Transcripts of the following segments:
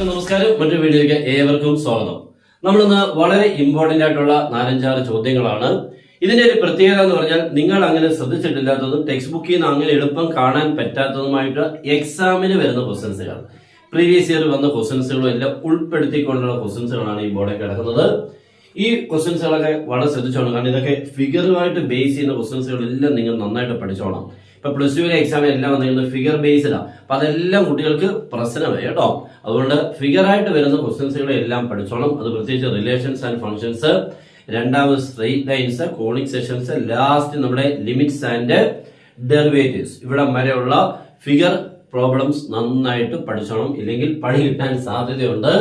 നമസ്കാരം, മറ്റൊരു വീഡിയോയിലേക്ക് ഏവർക്കും സ്വാഗതം. നമ്മളിന്ന് വളരെ ഇമ്പോർട്ടന്റ് ആയിട്ടുള്ള 4-5 ചോദ്യങ്ങളാണ്. ഇതിന്റെ ഒരു പ്രത്യേകത എന്ന് പറഞ്ഞാൽ നിങ്ങൾ അങ്ങനെ ശ്രദ്ധിച്ചിട്ടില്ലാത്തതും ടെക്സ്റ്റ് ബുക്കിൽ നിന്ന് അങ്ങനെ എളുപ്പം കാണാൻ പറ്റാത്തതുമായിട്ട് എക്സാമിന് വരുന്ന ക്വസ്റ്റ്യൻസുകൾ, പ്രീവിയസ് ഇയർ വന്ന ക്വസ്റ്റ്യൻസുകളും എല്ലാം ഉൾപ്പെടുത്തിക്കൊണ്ടുള്ള ക്വസ്റ്റ്യൻസുകളാണ് ഈ ബോർഡിൽ കിടക്കുന്നത്. ഈ ക്വസ്റ്റ്യൻസുകളൊക്കെ വളരെ ശ്രദ്ധിച്ചോണം, കാരണം ഇതൊക്കെ ഫിഗറുമായിട്ട് ബേസ് ചെയ്യുന്ന ക്വസ്റ്റ്യൻസുകളെല്ലാം നിങ്ങൾ നന്നായിട്ട് പഠിച്ചോണം. ഇപ്പൊ +2 എക്സാമിന് എല്ലാം വന്നിരുന്നത് ഫിഗർ ബേസ്ഡാണ്. അപ്പൊ അതെല്ലാം കുട്ടികൾക്ക് പ്രശ്നമായി കേട്ടോ. അതുകൊണ്ട് ഫിഗർ ആയിട്ട് വരുന്ന ക്വസ്റ്റ്യൻസുകളെ എല്ലാം പഠിച്ചോണം. അത് പ്രത്യേകിച്ച് റിലേഷൻസ് ആൻഡ് ഫംഗ്ഷൻസ്, രണ്ടാമത് straight lines, conic sections, last നമ്മുടെ ലിമിറ്റ്സ് ആൻഡ് ഡെറിവേറ്റീവ്സ്, ഇവിടെ വരെയുള്ള ഫിഗർ പ്രോബ്ലംസ് നന്നായിട്ട് പഠിച്ചോണം. ഇല്ലെങ്കിൽ പണി കിട്ടാൻ സാധ്യതയുണ്ട്.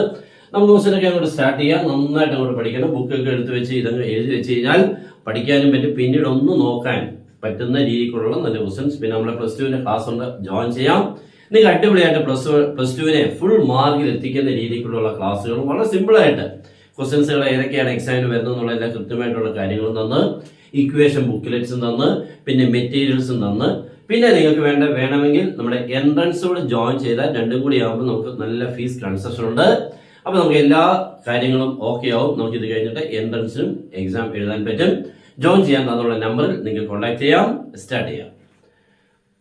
നമുക്ക് ക്വസ്റ്റ്യനൊക്കെ അങ്ങോട്ട് സ്റ്റാർട്ട് ചെയ്യാം. നന്നായിട്ട് അങ്ങോട്ട് പഠിക്കണം. ബുക്കൊക്കെ എടുത്തു വെച്ച് ഇതങ്ങ് എഴുതി വെച്ച് കഴിഞ്ഞാൽ പഠിക്കാനും പറ്റും. പിന്നീട് ഒന്ന് നോക്കാൻ പറ്റുന്ന രീതിക്കുള്ള നല്ല ക്വസ്റ്റ്യൻസ്. പിന്നെ നമ്മളെ +2 ക്ലാസ് ഉണ്ട്, ജോയിൻ ചെയ്യാം. നിങ്ങൾക്ക് അടിപൊളിയായിട്ട് +2 ഫുൾ മാർക്കിൽ എത്തിക്കുന്ന രീതിക്കുള്ള ക്ലാസ്സുകളും വളരെ സിമ്പിൾ ആയിട്ട് ക്വസ്റ്റ്യൻസുകൾ ഏതൊക്കെയാണ് എക്സാമിന് വരുന്നത് എന്നുള്ള എല്ലാ കൃത്യമായിട്ടുള്ള കാര്യങ്ങളും തന്ന്, ഇക്വേഷൻ ബുക്ക്ലെറ്റ്സും തന്ന്, പിന്നെ മെറ്റീരിയൽസും തന്ന്, പിന്നെ നിങ്ങൾക്ക് വേണമെങ്കിൽ നമ്മുടെ എൻട്രൻസോട് ജോയിൻ ചെയ്താൽ രണ്ടും കൂടി ആകുമ്പോൾ നമുക്ക് നല്ല ഫീസ് കൺസെഷൻ ഉണ്ട്. അപ്പൊ നമുക്ക് എല്ലാ കാര്യങ്ങളും ഓക്കെ ആവും. നമുക്ക് ഇത് കഴിഞ്ഞിട്ട് എൻട്രൻസിനും എക്സാം എഴുതാൻ പറ്റും. ജോയിൻ ചെയ്യാൻ തന്നുള്ള നമ്പറിൽ നിങ്ങൾക്ക് കോൺടാക്ട് ചെയ്യാം. സ്റ്റാർട്ട് ചെയ്യാം.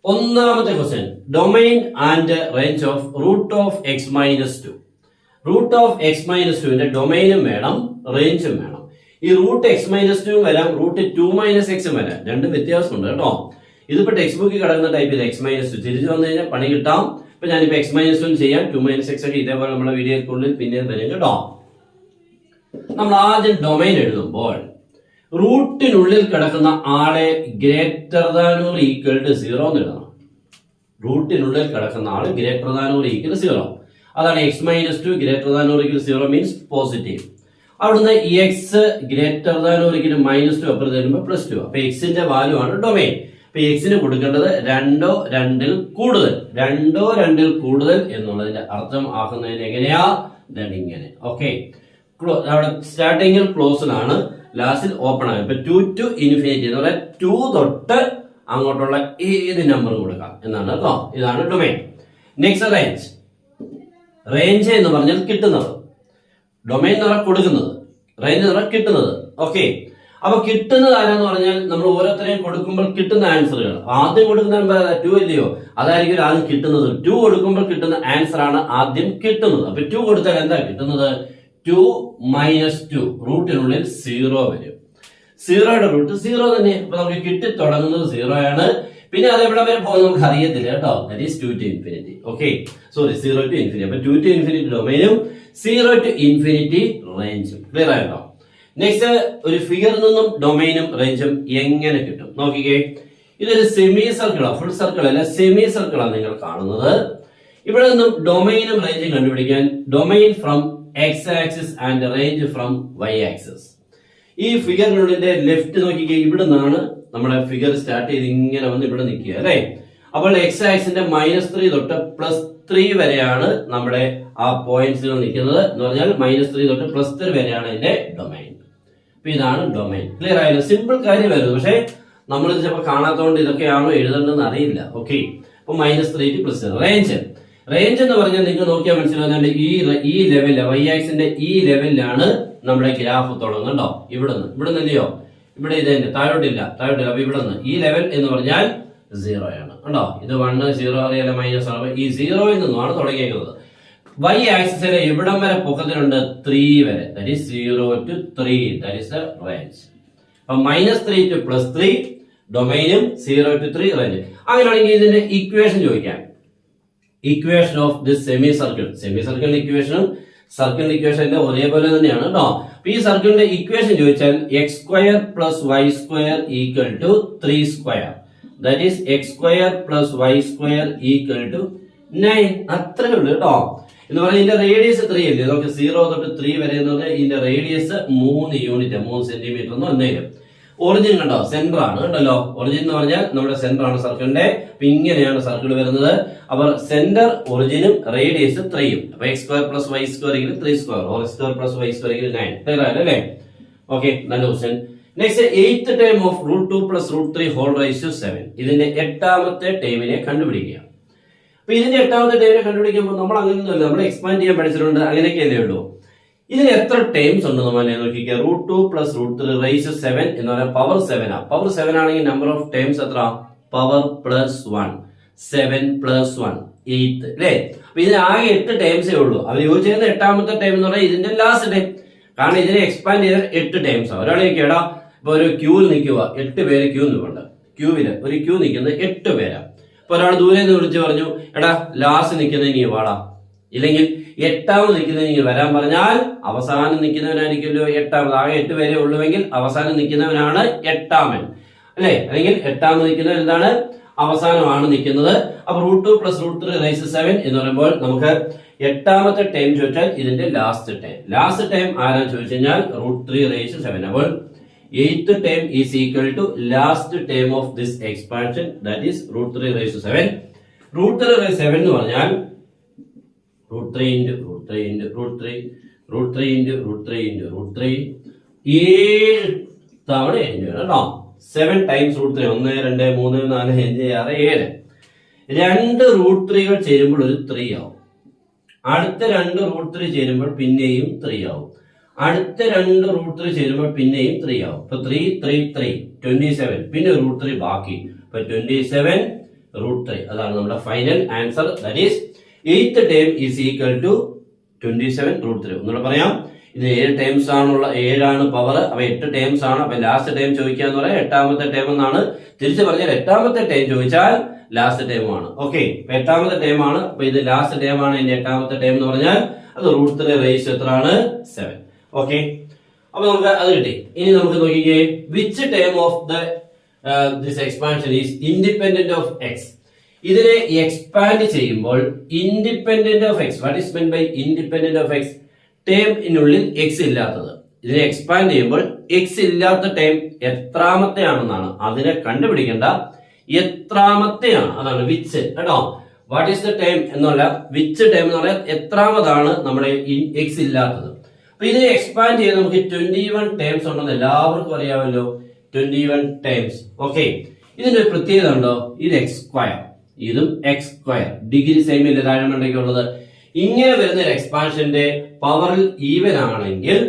ഒന്നാമത്തെ question, domain and range of √(x-2). √(x-2) ഡൊമൈനും വേണം, റേഞ്ചും വേണം. ഈ √(x-2) വരാം, √2 - വരാം. രണ്ടും വ്യത്യാസമുണ്ട് കേട്ടോ. ഇതിപ്പോ ടെക്സ്റ്റ് ബുക്കിൽ കിടക്കുന്ന ടൈപ്പിൽ (x-2) തിരിച്ചു വന്നു കഴിഞ്ഞാൽ പണി കിട്ടാം. ഇപ്പൊ ഞാനിപ്പോ (x-2) ചെയ്യാം. 2 - x ഒക്കെ ഇതേപോലെ നമ്മുടെ വീഡിയോക്കുള്ളിൽ പിന്നെ വരും കേട്ടോ. നമ്മൾ ആദ്യം ഡൊമൈൻ എഴുതുമ്പോൾ റൂട്ടിനുള്ളിൽ കിടക്കുന്ന ആളെ ≥ 0 എന്ന് എഴുതണം. റൂട്ടിനുള്ളിൽ കിടക്കുന്ന ആള് ≥ 0. അതാണ് (x-2) ≥ 0 മീൻസ് പോസിറ്റീവ്. അവിടുന്ന് x ≥ -2 അപ്പുറത്ത് വരുമ്പോൾ +2. അപ്പൊ എക്സിന്റെ വാല്യൂ ആണ് ഡൊമൈൻ. അപ്പൊ എക്സിന് കൊടുക്കേണ്ടത് 2 2 കൂടുതൽ. 2 2 കൂടുതൽ എന്നുള്ളതിന്റെ അർത്ഥം ആക്കുന്നതിന് എങ്ങനെയാ? ഇങ്ങനെ. ഓക്കെ, അവിടെ സ്റ്റാർട്ടിങ്ങിൽ ക്ലോസിലാണ്, ലാസ്റ്റിൽ ഓപ്പൺ ആണ്. ഇപ്പൊ 2 to ∞ എന്ന് പറഞ്ഞാൽ 2 തൊട്ട് അങ്ങോട്ടുള്ള ഏത് നമ്പർ കൊടുക്കാം എന്നാണ് കേട്ടോ. ഇതാണ് ഡൊമൈൻ. Next range. റേഞ്ച് എന്ന് പറഞ്ഞാൽ കിട്ടുന്നത്. ഡൊമൈൻ എന്ന് പറഞ്ഞാൽ കൊടുക്കുന്നത്, റേഞ്ച് എന്ന് പറഞ്ഞാൽ കിട്ടുന്നത്. ഓക്കെ, അപ്പൊ കിട്ടുന്നത് ആരാന്ന് പറഞ്ഞാൽ നമ്മൾ ഓരോരുത്തരെയും കൊടുക്കുമ്പോൾ കിട്ടുന്ന ആൻസറുകൾ. ആദ്യം കൊടുക്കുന്ന നമ്പർ 2 അല്ലയോ, അതായിരിക്കും ആദ്യം കിട്ടുന്നത്. 2 കൊടുക്കുമ്പോൾ കിട്ടുന്ന ആൻസർ ആണ് ആദ്യം കിട്ടുന്നത്. അപ്പൊ 2 കൊടുത്താൽ എന്താ കിട്ടുന്നത്? 2 - 2 റൂട്ടിനുള്ളിൽ 0 വരും. 0യുടെ റൂട്ട് 0 തന്നെ. അപ്പൊ നമുക്ക് കിട്ടി തുടങ്ങുന്നത് 0 ആണ്. പിന്നെ അത് എവിടെ വരെ പോകുന്നത് നമുക്ക് അറിയത്തില്ല കേട്ടോ. That is 2 to ∞. Okay, sorry, 0 to ∞. അപ്പൊ 2 to ∞ ഡൊമൈനും 0 to ∞ റേഞ്ചും. ക്ലിയർ ആയിട്ടോ? നെക്സ്റ്റ്, ഒരു ഫിഗറിൽ നിന്നും ഡൊമൈനും റേഞ്ചും എങ്ങനെ കിട്ടും നോക്കിക്കേ. ഇതൊരു സെമി സർക്കിളാണ്, ഫുൾ സർക്കിൾ അല്ല, സെമി സർക്കിളാണ് നിങ്ങൾ കാണുന്നത്. ഇവിടെ നിന്നും ഡൊമൈനും റേഞ്ചും കണ്ടുപിടിക്കാൻ domain from x-axis and range from y-axis. ഈ ഫിഗറിനുള്ളിന്റെ ലെഫ്റ്റ് നോക്കിക്കേ, ഇവിടെ നിന്നാണ് നമ്മുടെ ഫിഗർ സ്റ്റാർട്ട് ചെയ്ത് ഇങ്ങനെ വന്ന് ഇവിടെ നിൽക്കുക അല്ലെ. അപ്പോൾ x-axisന്റെ -3 തൊട്ട് +3 വരെയാണ് നമ്മുടെ ആ പോയിന്റ്സുകൾ നിൽക്കുന്നത്. എന്ന് പറഞ്ഞാൽ -3 തൊട്ട് +3 വരെയാണ് ഇതിന്റെ ഡൊമൈൻ. അപ്പൊ ഇതാണ് ഡൊമൈൻ. ക്ലിയർ ആയല്ലോ? സിമ്പിൾ കാര്യമായിരുന്നു. പക്ഷെ നമ്മൾ ചിലപ്പോൾ കാണാത്തതുകൊണ്ട് ഇതൊക്കെയാണോ എഴുതേണ്ടതെന്ന് അറിയില്ല. ഓക്കെ, അപ്പൊ -3 to +3. റേഞ്ച്. റേഞ്ച് എന്ന് പറഞ്ഞാൽ നിങ്ങൾക്ക് നോക്കിയാൽ മനസ്സിലാവുന്നുണ്ട്, ഈ ലെവലില് y-axisന്റെ ഈ ലെവലിലാണ് നമ്മുടെ ഗ്രാഫ് തുടങ്ങുന്നുണ്ടോ. ഇവിടുന്ന് അല്ലയോ, ഇവിടെ ഇത് തന്നെ, താഴോട്ടില്ല. അപ്പൊ ഇവിടുന്ന് ഈ ലെവൽ എന്ന് പറഞ്ഞാൽ 0 ആണ് കണ്ടോ. ഇത് 1 0 അറിയാലോ, -ആണ്. ഈ 0യിൽ നിന്നുമാണ് തുടങ്ങിയിരിക്കുന്നത്. y-axisലെ എവിടം വരെ പൊക്കത്തിലുണ്ട്? 3 വരെ. That is 0 to 3. That is the range. അപ്പൊ -3 to +3 ഡൊമൈനും 0 to 3 റേഞ്ച്. അങ്ങനെയാണെങ്കിൽ ഇതിന്റെ ഇക്വേഷൻ ചോദിക്കാം. Equation of this semi circle. Semi സർക്കിളിന്റെ ഇക്വേഷനും സർക്കിളിന്റെ ഇക്വേഷൻ ഒരേപോലെ തന്നെയാണ് കേട്ടോ. അപ്പൊ ഈ സർക്കിളിന്റെ ഇക്വേഷൻ ചോദിച്ചാൽ x² + y² = 3². That is x² + y² = 9. അത്രേ ഉള്ളൂ കേട്ടോ. എന്ന് പറഞ്ഞാൽ ഇതിന്റെ റേഡിയസ് 3 അല്ലേ. നമുക്ക് 0 തൊട്ട് 3 വരെ എന്ന് പറഞ്ഞാൽ ഇതിന്റെ റേഡിയസ് 3 യൂണിറ്റ്, 3 സെന്റിമീറ്റർ എന്ന് എന്തെങ്കിലും. ഒറിജിൻ കണ്ടോ, സെന്റർ ആണ് കണ്ടല്ലോ. ഒറിജിൻ എന്ന് പറഞ്ഞാൽ നമ്മുടെ സെന്റർ ആണ് സർക്കിളിന്റെ. അപ്പൊ ഇങ്ങനെയാണ് സർക്കിൾ വരുന്നത്. അപ്പൊ സെന്റർ, ഒറിജിനും റേഡിയസ് 3യും. അപ്പൊ x² + y² = 3², or x² + y² = 9. Clear ആയല്ലേ? ഓക്കെ, നല്ല question. Next eighth term of √2 + √3 whole raise to 7. ഇതിന്റെ എട്ടാമത്തെ ടേമിനെ കണ്ടുപിടിക്കുക. അപ്പൊ ഇതിന്റെ എട്ടാമത്തെ ടേമിനെ കണ്ടുപിടിക്കുമ്പോൾ നമ്മൾ അങ്ങനെയൊന്നുമല്ല, നമ്മൾ എക്സ്പാൻഡ് ചെയ്യാൻ പഠിച്ചിട്ടുണ്ട്, അങ്ങനെയൊക്കെയല്ലേ ഉള്ളൂ. ഇതിന് എത്ര ടേംസ് ഉണ്ട് നമ്മൾ നോക്കിക്കുക. √2 + √3 റൈസ് 7 എന്ന് പറഞ്ഞാൽ പവർ 7 ആണ്. പവർ 7 ആണെങ്കിൽ നമ്പർ ഓഫ് ടേംസ് എത്ര? പവർ +1, 7 + 1 8 അല്ലേ. അപ്പൊ ഇതിന് ആകെ 8 ടേംസേ ഉള്ളൂ. അവർ ചോദിച്ചിരുന്ന എട്ടാമത്തെ ടൈം എന്ന് പറഞ്ഞാൽ ഇതിന്റെ ലാസ്റ്റ് ടൈം, കാരണം ഇതിനെ എക്സ്പാൻഡ് ചെയ്ത 8 ടൈംസ് ആണ്. ഒരാളെ കേടാ ഇപ്പൊ ഒരു ക്യൂവിൽ നിൽക്കുക, 8 പേര് ക്യൂ നിൽക്കുന്നുണ്ട്. ക്യൂവില് ഒരു ക്യൂ നിൽക്കുന്നത് 8 പേരാ. അപ്പൊ ഒരാൾ ദൂരെ നിന്ന് വിളിച്ച് പറഞ്ഞു, എടാ ലാസ്റ്റ് നിൽക്കുന്നത് നീ വാടാ, ഇല്ലെങ്കിൽ എട്ടാമത് നിൽക്കുന്നത് നീ വരാൻ പറഞ്ഞാൽ അവസാനം നിൽക്കുന്നവനായിരിക്കുമല്ലോ എട്ടാമത്. ആകെ 8 പേരെ ഉള്ളുവെങ്കിൽ അവസാനം നിൽക്കുന്നവനാണ് എട്ടാമൻ അല്ലെ, അല്ലെങ്കിൽ എട്ടാമത് നിൽക്കുന്നവൻ എന്താണ്? അവസാനമാണ് നിൽക്കുന്നത്. അപ്പൊ √2 + √3 റൈസ് 7 എന്ന് പറയുമ്പോൾ നമുക്ക് എട്ടാമത്തെ ടൈം ചോദിച്ചാൽ ഇതിന്റെ ലാസ്റ്റ് ടൈം. ലാസ്റ്റ് ടൈം ആരാന്ന് ചോദിച്ചു കഴിഞ്ഞാൽ √3 റൈസ് 7. അപ്പോൾ eighth term is equal to last term of this expansion, that is √3 raised to 7. √3 raised to 7 എന്ന് പറഞ്ഞാൽ √3 into √3 into √3 √3 into √3 into √3 7 തവണ കേട്ടോ. 7 ടൈംസ് √3. 1 2 3 4 5 6 7. 2 √3കൾ ചേരുമ്പോൾ ഒരു 3 ആവും. അടുത്ത 2 √3 ചേരുമ്പോൾ പിന്നെയും 3 ആവും. അടുത്ത 2 √3 ചേരുമ്പോൾ പിന്നെയും 3 ആവും. ഇപ്പൊ 3 3 3 27, പിന്നെ √3 ബാക്കി. ഇപ്പൊ 27 √3. അതാണ് നമ്മുടെ final answer. That is eighth term is equal to 27 √3. ഒന്നുകൂടെ പറയാം, ഇത് 7 ടൈംസ് ആണുള്ള 7 പവർ. അപ്പൊ 8 ടൈംസ് ആണ്. അപ്പൊ ലാസ്റ്റ് ടൈം ചോദിക്കാന്ന് പറയാം എട്ടാമത്തെ ടൈം എന്നാണ്. തിരിച്ചു പറഞ്ഞാൽ എട്ടാമത്തെ ടൈം ചോദിച്ചാൽ ലാസ്റ്റ് ടൈം ആണ്. ഓക്കെ, എട്ടാമത്തെ ടൈം ആണ്. അപ്പൊ ഇത് ലാസ്റ്റ് ടൈം ആണ്. ഇതിന്റെ എട്ടാമത്തെ ടൈം എന്ന് പറഞ്ഞാൽ അത് √3 റൈസ് എത്രയാണ്? 7. ഓക്കെ, അപ്പൊ നമുക്ക് അത് കിട്ടി. ഇനി നമുക്ക് നോക്കിക്കേ, which time of this expansion is independent of x. ഇതിനെ എക്സ്പാൻഡ് ചെയ്യുമ്പോൾ independent of x. What is meant by independent of x? ടേമിനുള്ളിൽ എക്സ് ഇല്ലാത്തത്. ഇതിനെ എക്സ്പാൻഡ് ചെയ്യുമ്പോൾ എക്സ് ഇല്ലാത്ത ടൈം എത്രാമത്തെ ആണെന്നാണ്. അതിനെ കണ്ടുപിടിക്കേണ്ട എത്രാമത്തെയാണ്, അതാണ് വിച്ച് കേട്ടോ. വാട്ട് ഈസ് ദ ടൈം എന്നല്ല, വിച്ച് ടൈം എന്ന് പറയാൻ എത്രാമതാണ് നമ്മുടെ എക്സ് ഇല്ലാത്തത്. അപ്പൊ ഇതിനെ എക്സ്പാൻഡ് ചെയ്ത് നമുക്ക് 21 ടൈംസ് ഉണ്ടെന്ന് എല്ലാവർക്കും അറിയാമല്ലോ. 21 ടൈംസ്. ഓക്കെ, ഇതിന്റെ ഒരു പ്രത്യേകത ഉണ്ടോ? ഇത് x², ഇതും x². ഡിഗ്രി സെയിം ഇല്ല താഴെയുള്ളത്. ഇങ്ങനെ വരുന്ന ഒരു എക്സ്പാൻഷന്റെ പവറിൽ ഈവൻ ആണെങ്കിൽ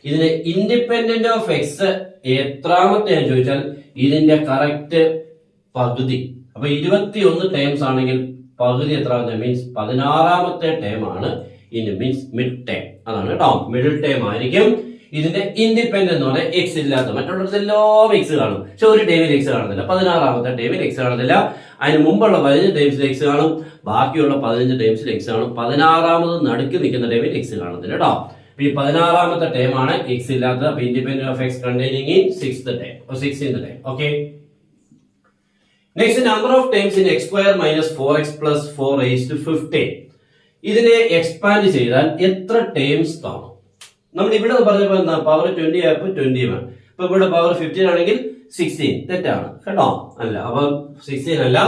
ഇതിന് ഇൻഡിപെൻഡന്റ് ഓഫ് എക്സ് എത്രാമത്തെ ചോദിച്ചാൽ ഇതിന്റെ കറക്റ്റ് പകുതി. അപ്പൊ 21 ടൈംസ് ആണെങ്കിൽ പകുതി എത്രാമത്തെ? മീൻസ് 16ാമത്തെ ടൈം ആണ്. In means mid time. അതാണ് കേട്ടോ, മിഡിൽ ടൈം ആയിരിക്കും ഇതിന്റെ ഇൻഡിപെൻഡന്റ് എന്ന് പറഞ്ഞാൽ എക്സ് ഇല്ലാത്ത. മറ്റുള്ളവരെല്ലാം എക്സ് കാണും, പക്ഷെ ഒരു ടൈമിൽ എക്സ് കാണുന്നില്ല. 16ാമത്തെ ടൈമിൽ എക്സ് കാണുന്നില്ല. അതിന് മുമ്പുള്ള 15 ടൈംസിൽ എക്സ് കാണും, ബാക്കിയുള്ള 15 ടൈംസിൽ എക്സ് കാണും. 16ാമത് നടുക്ക് നിൽക്കുന്ന ടൈമിൽ എക്സ് കാണുന്നില്ല കേട്ടോ. അപ്പൊ ഈ 16ാമത്തെ ടൈം ആണ് എക്സ് ഇല്ലാത്തത്. അപ്പൊ independent of X containing in 6th time, 16th time. Okay, next number of times in x² - 4x + 4 raised to 15. ഇതിനെ എക്സ്പാൻഡ് ചെയ്താൽ എത്ര ടേംസ് കാണും? നമ്മൾ ഇവിടെ പറഞ്ഞപ്പോൾ എന്താ, പവർ 20 ആയപ്പോൾ 21. ഇപ്പൊ ഇവിടെ പവർ 15 ആണെങ്കിൽ 16. തെറ്റാണ് കേട്ടോ, അല്ല. അപ്പൊ 16 അല്ല,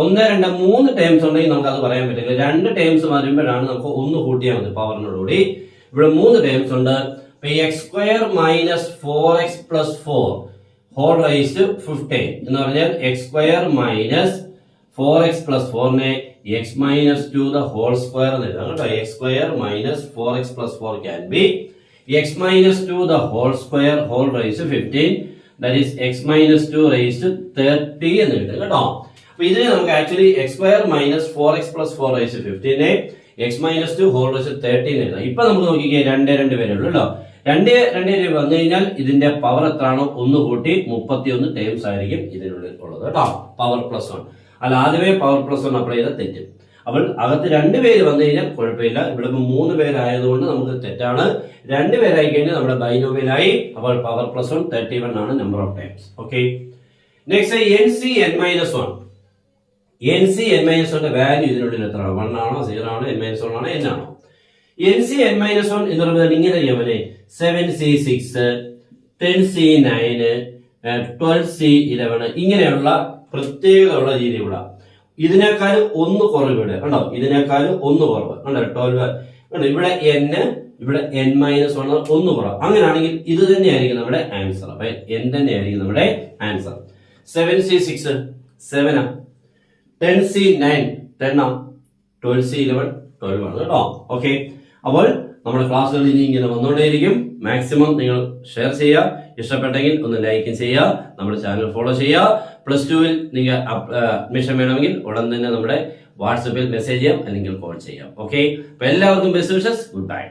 1 2 3 ടേംസ് ഉണ്ടെങ്കിൽ നമുക്ക് അത് പറയാൻ പറ്റില്ല. 2 ടേംസ് വരുമ്പോഴാണ് നമുക്ക് 1 കൂട്ടിയാൽ മതി പവറിനോടുകൂടി. ഇവിടെ 3 ടേംസ് ഉണ്ട്. x² - 4x + 4 whole raise to 15 എന്ന് പറഞ്ഞാൽ x² - 4x + 4നെ x - 2 the whole square എന്ന് എഴുതാം കേട്ടോ. x² - 4x + 4 can be x - 2 the whole square whole raised to 15, that is x - 2 raised to 30 എന്ന് എഴുതാം കേട്ടോ. അപ്പൊ ഇതിനെ നമുക്ക് actually x² - 4x + 4 raised to 15നെ x - 2 whole raised to 30 എന്ന് എഴുതാം. ഇപ്പൊ നമുക്ക് നോക്കിക്കേ, 2 വരെ ഉള്ളൂ കേട്ടോ. 2 വന്നു കഴിഞ്ഞാൽ ഇതിന്റെ പവർ എത്രയാണോ 1 കൂട്ടി 31 ടൈംസ് ആയിരിക്കും ഇതിനുള്ളിൽ ഉള്ളത് കേട്ടോ. പവർ +1 അല്ല, ആദ്യമേ പവർ +1 അപ്ലൈ ചെയ്താൽ തെറ്റും. അപ്പോൾ അകത്ത് 2 പേര് വന്നു കഴിഞ്ഞാൽ കുഴപ്പമില്ല. ഇവിടെ 3 പേരായതുകൊണ്ട് നമുക്ക് തെറ്റാണ്. 2 പേരായി കഴിഞ്ഞാൽ നമ്മുടെ ബൈനോമിയലായി. അപ്പോൾ പവർ +1 31 ആണ് number of times. Okay, next NCn - 1. NCn - 1ന്റെ വാല്യൂ ഇതിനുള്ളിൽ എത്രയാണ്? 1 ആണോ, 0 ആണോ, n - 1 ആണോ, n ആണോ? NCn - 1 എന്ന് പറയുന്നത് ഇങ്ങനെ ചെയ്യാമല്ലേ, 7C6, 10C9, 12C11 ഇങ്ങനെയുള്ള പ്രത്യേകത ഉള്ള രീതി ഇവിടെ. ഇതിനേക്കാൾ 1 കുറവ് ഇവിടെ കണ്ടോ, ഇതിനേക്കാൾ 1 കുറവ് കണ്ടോ, 12 കണ്ടോ. ഇവിടെ n, ഇവിടെ n-1 ഒന്ന് കുറവ്. അങ്ങനെയാണെങ്കിൽ ഇത് തന്നെയായിരിക്കും നമ്മുടെ ആൻസർ. അപ്പൊ n തന്നെയായിരിക്കും നമ്മുടെ ആൻസർ. 7C6 7 10C9 10 12C11 12 ആണ് കേട്ടോ. ഓക്കെ, അപ്പോൾ നമ്മുടെ ക്ലാസ്സുകൾ ഇനി ഇങ്ങനെ വന്നുകൊണ്ടേയിരിക്കും. മാക്സിമം നിങ്ങൾ ഷെയർ ചെയ്യുക, ഇഷ്ടപ്പെട്ടെങ്കിൽ ഒന്ന് ലൈക്കും ചെയ്യുക, നമ്മുടെ ചാനൽ ഫോളോ ചെയ്യുക. +2 നിങ്ങൾ അഡ്മിഷൻ വേണമെങ്കിൽ ഉടൻ തന്നെ നമ്മുടെ വാട്സപ്പിൽ മെസ്സേജ് ചെയ്യാം അല്ലെങ്കിൽ കോൾ ചെയ്യാം. ഓക്കെ, അപ്പൊ എല്ലാവർക്കും ബെസ്റ്റ് വിഷസ്. Good bye.